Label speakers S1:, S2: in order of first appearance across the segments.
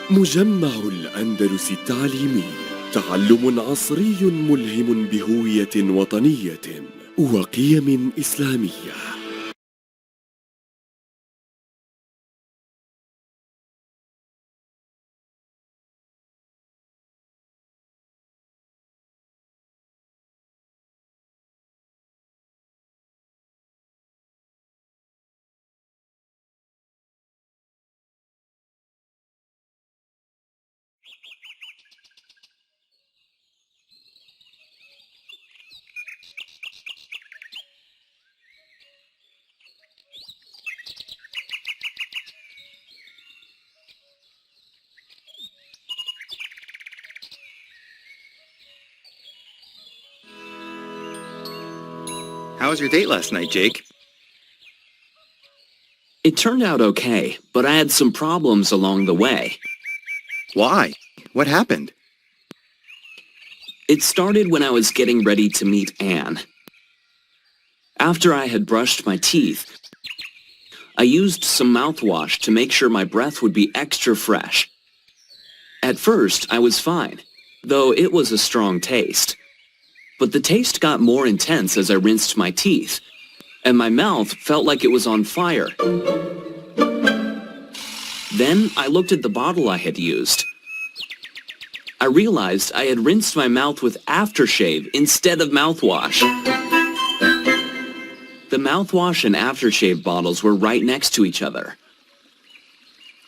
S1: مجمع الأندلس التعليمي، تعلم عصري ملهم بهوية وطنية وقيم إسلامية.
S2: How was your date last night, Jake?
S3: It turned out okay, but I had some problems along the way.
S2: Why? What happened?
S3: It started when I was getting ready to meet Anne. After I had brushed my teeth, I used some mouthwash to make sure my breath would be extra fresh. At first, I was fine, though it was a strong taste. But the taste got more intense as I rinsed my teeth, and my mouth felt like it was on fire. Then I looked at the bottle I had used. I realized I had rinsed my mouth with aftershave instead of mouthwash. The mouthwash and aftershave bottles were right next to each other.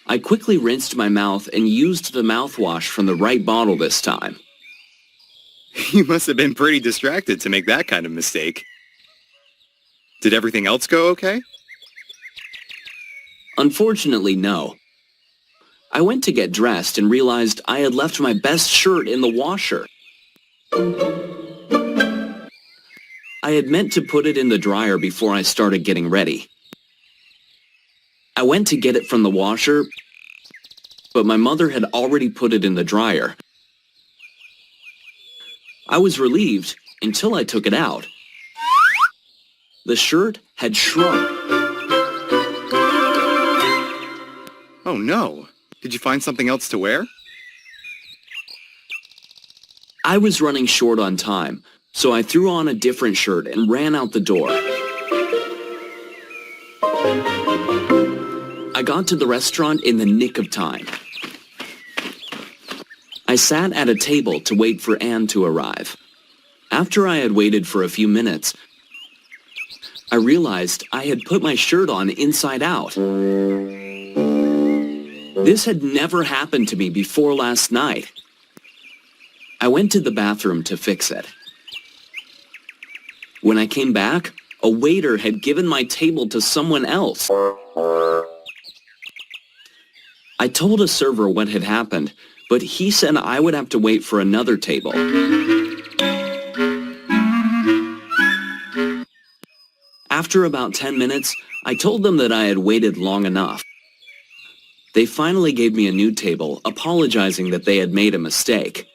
S3: I quickly rinsed my mouth and used the mouthwash from the right bottle this time.
S2: You must have been pretty distracted to make that kind of mistake. Did everything else go okay?
S3: Unfortunately, no. I went to get dressed and realized I had left my best shirt in the washer. I had meant to put it in the dryer before I started getting ready. I went to get it from the washer, but my mother had already put it in the dryer. I was relieved until I took it out. The shirt had shrunk.
S2: Oh no! Did you find something else to wear?
S3: I was running short on time, so I threw on a different shirt and ran out the door. I got to the restaurant in the nick of time. I sat at a table to wait for Anne to arrive. After I had waited for a few minutes, I realized I had put my shirt on inside out. This had never happened to me before last night. I went to the bathroom to fix it. When I came back, a waiter had given my table to someone else. I told a server what had happened, but he said I would have to wait for another table. After about 10 minutes, I told them that I had waited long enough. They finally gave me a new table, apologizing that they had made a mistake.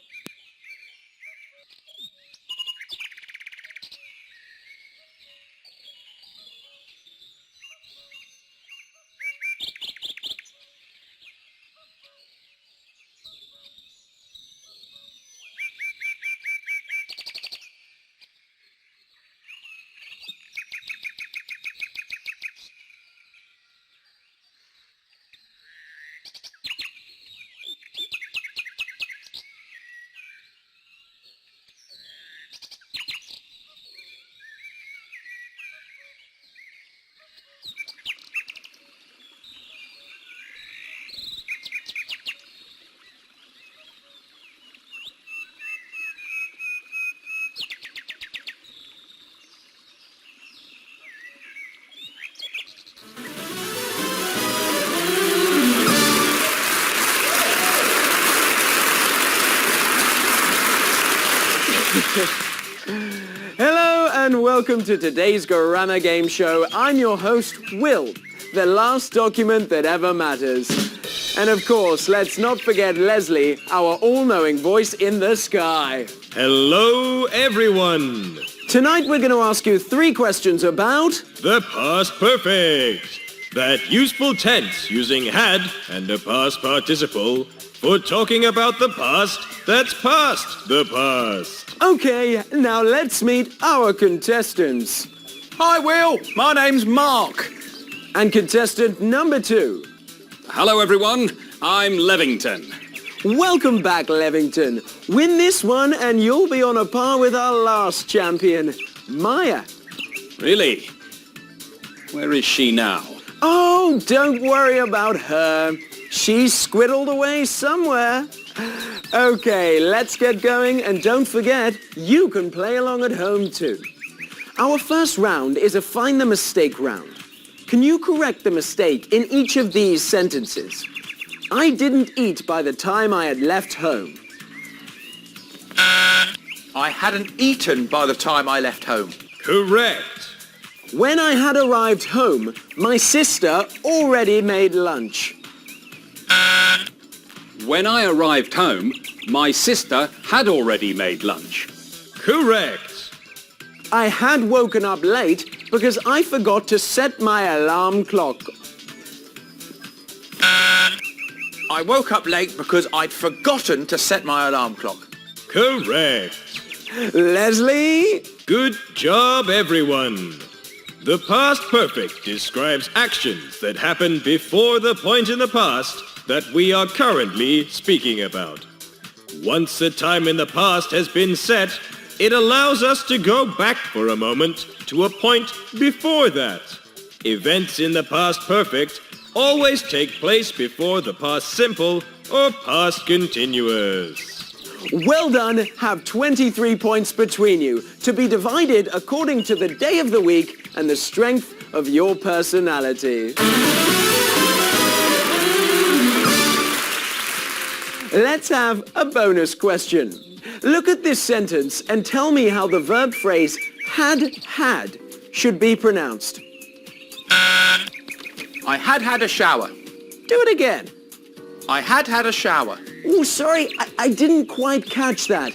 S4: Hello and welcome to today's Grammar Game Show. I'm your host, Will, the last document that ever matters. And of course, let's not forget Leslie, our all-knowing voice in the sky.
S5: Hello, everyone.
S4: Tonight we're going to ask you 3 questions about...
S5: the past perfect. That useful tense using had and a past participle for talking about the past that's past the past.
S4: Okay, now let's meet our contestants.
S6: Hi, Will. My name's Mark.
S4: And contestant number 2.
S6: Hello, everyone. I'm Levington.
S4: Welcome back, Levington. Win this one and you'll be on a par with our last champion, Maya.
S6: Really? Where is she now?
S4: Oh, don't worry about her. She's squiddled away somewhere. Okay, let's get going, and don't forget, you can play along at home too. Our first round is a Find the Mistake round. Can you correct the mistake in each of these sentences? I didn't eat by the time I had left home.
S7: I hadn't eaten by the time I left home.
S5: Correct.
S4: When I had arrived home, my sister already made lunch.
S6: When I arrived home, my sister had already made lunch.
S5: Correct.
S4: I had woken up late because I forgot to set my alarm clock.
S7: I woke up late because I'd forgotten to set my alarm clock.
S5: Correct.
S4: Leslie?
S5: Good job, everyone. The past perfect describes actions that happened before the point in the past that we are currently speaking about. Once the time in the past has been set, it allows us to go back for a moment to a point before that. Events in the past perfect always take place before the past simple or past continuous.
S4: Well done, have 23 points between you, to be divided according to the day of the week and the strength of your personality. Let's have a bonus question. Look at this sentence and tell me how the verb phrase had should be pronounced.
S7: I had a shower.
S4: Do it again.
S7: I had a shower.
S4: Oh, sorry, I didn't quite catch that.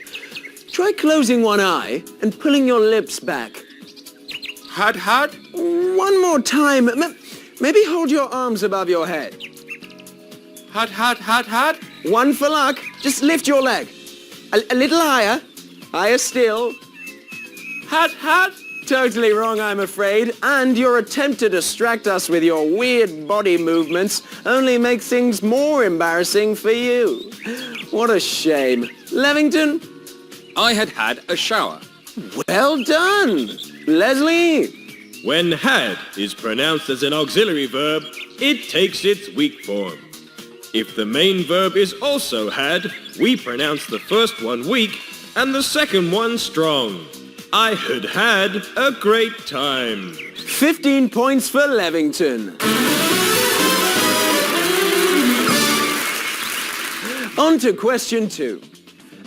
S4: Try closing one eye and pulling your lips back.
S7: Had?
S4: One more time. Maybe hold your arms above your head.
S7: Had?
S4: One for luck. Just lift your leg. A little higher. Higher still.
S7: Had?
S4: Totally wrong, I'm afraid. And your attempt to distract us with your weird body movements only makes things more embarrassing for you. What a shame. Levington?
S6: I had a shower.
S4: Well done. Leslie?
S5: When had is pronounced as an auxiliary verb, it takes its weak form. If the main verb is also had, we pronounce the first one weak and the second one strong. I had a great time.
S4: 15 points for Levington. On to question 2.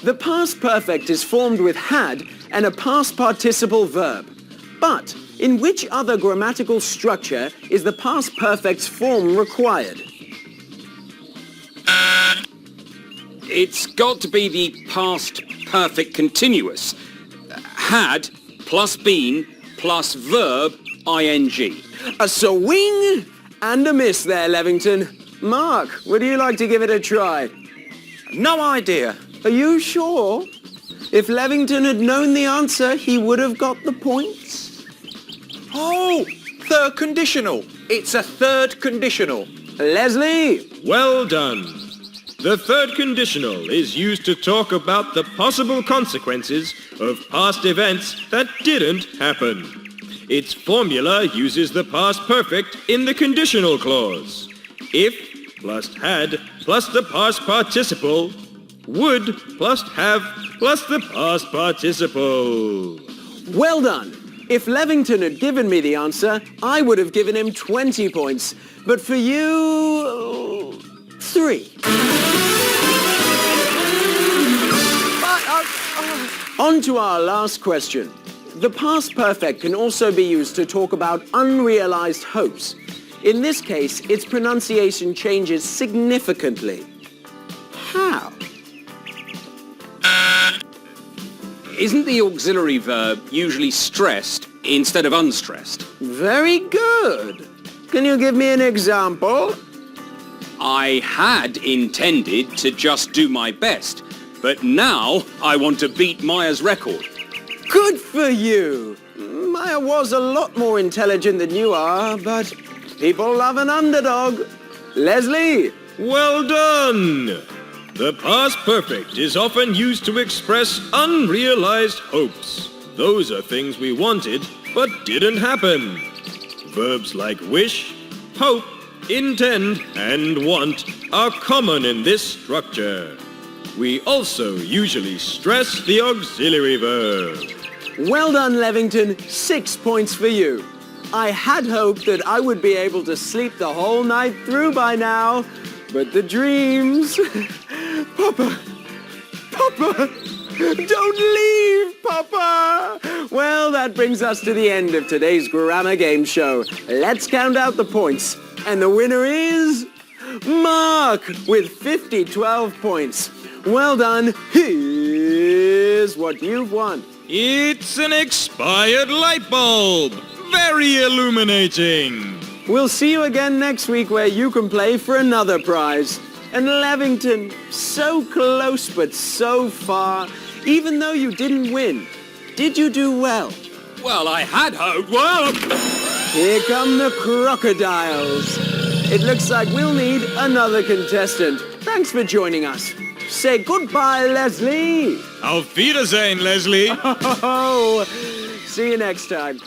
S4: The past perfect is formed with had and a past participle verb. But in which other grammatical structure is the past perfect's form required?
S6: It's got to be the past perfect continuous. Had plus been plus verb ing.
S4: A swing and a miss there, Levington. Mark, would you like to give it a try?
S7: No idea.
S4: Are you sure? If Levington had known the answer, he would have got the points.
S7: Oh, third conditional. It's a third conditional.
S4: Leslie?
S5: Well done. The third conditional is used to talk about the possible consequences of past events that didn't happen. Its formula uses the past perfect in the conditional clause. If plus had plus the past participle, would plus have plus the past participle.
S4: Well done. If Levington had given me the answer, I would have given him 20 points. But for you, 3. On to our last question. The past perfect can also be used to talk about unrealized hopes. In this case, its pronunciation changes significantly. How?
S6: Isn't the auxiliary verb usually stressed instead of unstressed?
S4: Very good. Can you give me an example?
S6: I had intended to just do my best, but now I want to beat Maya's record.
S4: Good for you. Maya was a lot more intelligent than you are, but people love an underdog. Leslie?
S5: Well done! The past perfect is often used to express unrealized hopes. Those are things we wanted but didn't happen. Verbs like wish, hope, intend, and want are common in this structure. We also usually stress the auxiliary verb.
S4: Well done, Levington. 6 points for you. I had hoped that I would be able to sleep the whole night through by now, but the dreams... Papa! Papa! Don't leave, Papa! Well, that brings us to the end of today's grammar game show. Let's count out the points. And the winner is... Mark, with 12 points. Well done. Here's what you've won.
S5: It's an expired light bulb! Very illuminating!
S4: We'll see you again next week where you can play for another prize. And Levington, so close but so far. Even though you didn't win, did you do well?
S6: Well, I had hoped. Well,
S4: Here come the crocodiles. It looks like we'll need another contestant. Thanks for joining us. Say goodbye, Leslie.
S5: Auf Wiedersehen, Leslie!
S4: Oh, see you next time.